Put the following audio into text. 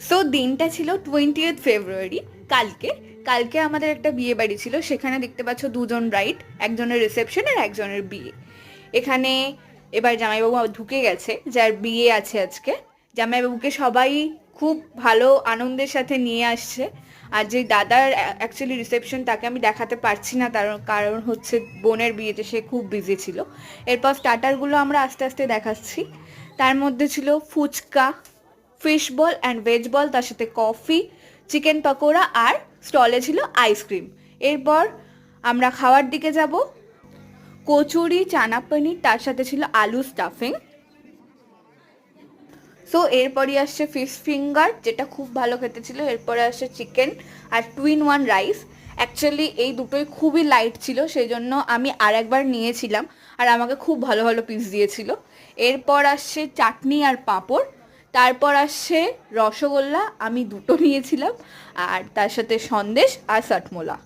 So দিনটা ছিল 20th ফেব্রুয়ারি, কালকে। কালকে আমাদের একটা বিয়ে বাড়ি ছিল, সেখানে দেখতে পাচ্ছ দুজন ব্রাইড, একজনের রিসেপশন আর একজনের বিয়ে। এখানে এবার জামাইবাবু ঢুকে গেছে, যার বিয়ে আছে আজকে। জামাইবাবুকে সবাই খুব ভালো আনন্দের সাথে নিয়ে আসছে। আর যে দাদার অ্যাকচুয়ালি রিসেপশন, তাকে আমি দেখাতে পারছি না, তার কারণ হচ্ছে বোনের বিয়েতে সে খুব বিজি ছিল। এরপর স্টার্টারগুলো আমরা আস্তে আস্তে দেখাচ্ছি। তার মধ্যে ছিল fuchka, fish ball and veg ball, তার সাথে কফি, চিকেন পকোড়া, আর স্টলে ছিল আইসক্রিম। এরপর আমরা খাওয়ার দিকে যাব। কচুরি, চানা পনির, তার সাথে ছিল আলু স্টাফিং। সো এরপরই আসছে ফিশ ফিঙ্গার, যেটা খুব ভালো খেতে ছিল। এরপরে আসছে চিকেন আর টুইন ওয়ান রাইস। অ্যাকচুয়ালি এই দুটোই খুবই লাইট ছিল, সেই জন্য আমি আর একবার নিয়েছিলাম, আর আমাকে খুব ভালো ভালো পিস দিয়েছিল। এরপর আসছে চাটনি আর পাঁপড়। তারপর আসছে রসগোল্লা, আমি দুটো নিয়েছিলাম, আর তার সাথে সন্দেশ আর সটমোলা।